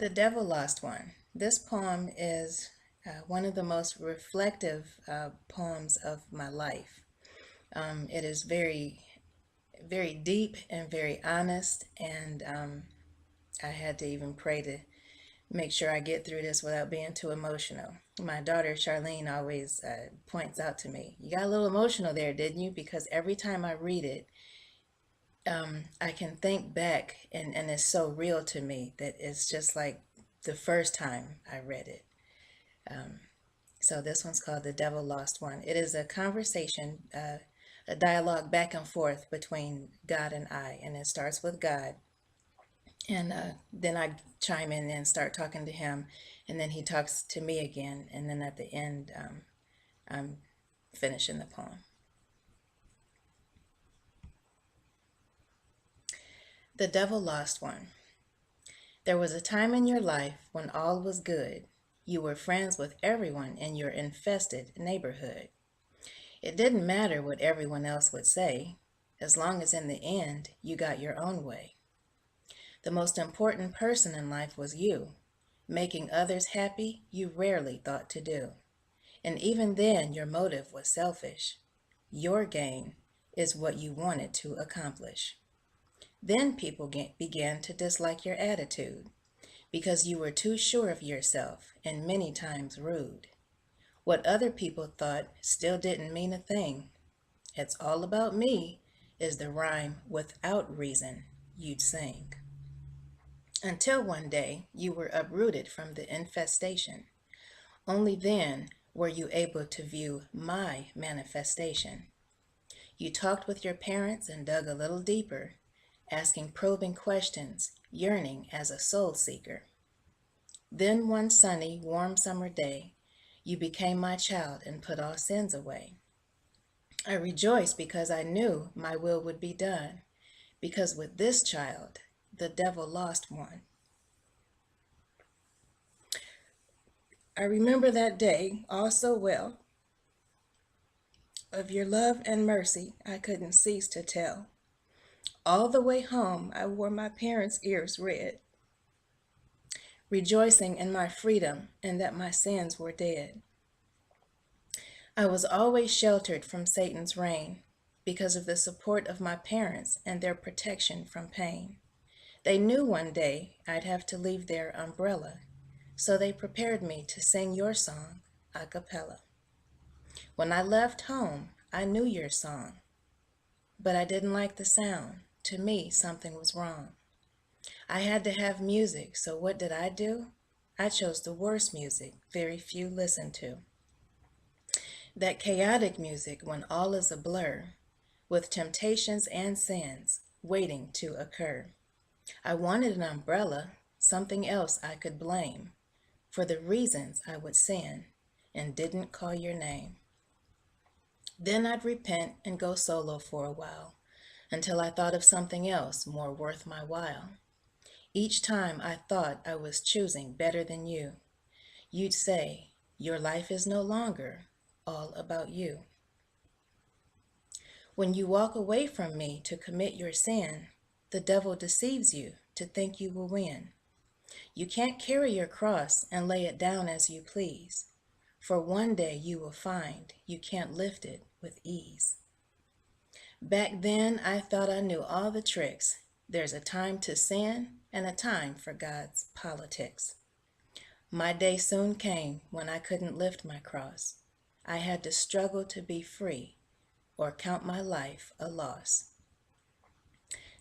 The Devil Lost One. This poem is one of the most reflective poems of my life. It is very deep and very honest, and I had to even pray to make sure I get through this without being too emotional. My daughter Charlene always points out to me, "You got a little emotional there, didn't you?" Because every time I read it, I can think back, and it's so real to me that it's just like the first time I read it. So this one's called The Devil Lost One. It is a conversation, a dialogue back and forth between God and I, and it starts with God, and then I chime in and start talking to him, and then he talks to me again, and then at the end, I'm finishing the poem. The Devil Lost One. There was a time in your life when all was good. You were friends with everyone in your infested neighborhood. It didn't matter what everyone else would say, as long as in the end you got your own way. The most important person in life was you. Making others happy you rarely thought to do. And even then your motive was selfish. Your gain is what you wanted to accomplish. Then people began to dislike your attitude because you were too sure of yourself and many times rude. What other people thought still didn't mean a thing. It's all about me is the rhyme without reason you'd sing. Until one day you were uprooted from the infestation. Only then were you able to view my manifestation. You talked with your parents and dug a little deeper, asking probing questions, yearning as a soul seeker. Then one sunny, warm summer day, you became my child and put all sins away. I rejoiced because I knew my will would be done, because with this child, the devil lost one. I remember that day all so well. Of your love and mercy, I couldn't cease to tell. All the way home, I wore my parents' ears red, rejoicing in my freedom and that my sins were dead. I was always sheltered from Satan's reign because of the support of my parents and their protection from pain. They knew one day I'd have to leave their umbrella, so they prepared me to sing your song a cappella. When I left home, I knew your song, but I didn't like the sound. To me, something was wrong. I had to have music, so what did I do? I chose the worst music very few listen to. That chaotic music when all is a blur, with temptations and sins waiting to occur. I wanted an umbrella, something else I could blame, for the reasons I would sin and didn't call your name. Then I'd repent and go solo for a while, until I thought of something else more worth my while. Each time I thought I was choosing better than you, you'd say, your life is no longer all about you. When you walk away from me to commit your sin, the devil deceives you to think you will win. You can't carry your cross and lay it down as you please, for one day you will find you can't lift it with ease. Back then, I thought I knew all the tricks. There's a time to sin and a time for God's politics. My day soon came when I couldn't lift my cross. I had to struggle to be free or count my life a loss.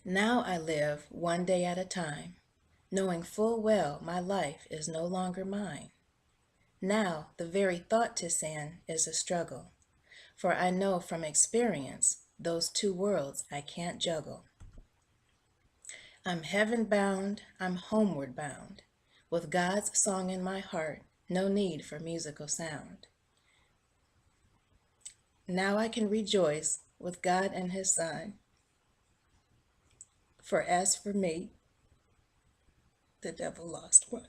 Now I live one day at a time, knowing full well my life is no longer mine. Now the very thought to sin is a struggle, for I know from experience those two worlds I can't juggle. I'm heaven bound, I'm homeward bound, with God's song in my heart, no need for musical sound. Now I can rejoice with God and his Son, for as for me, the devil lost one.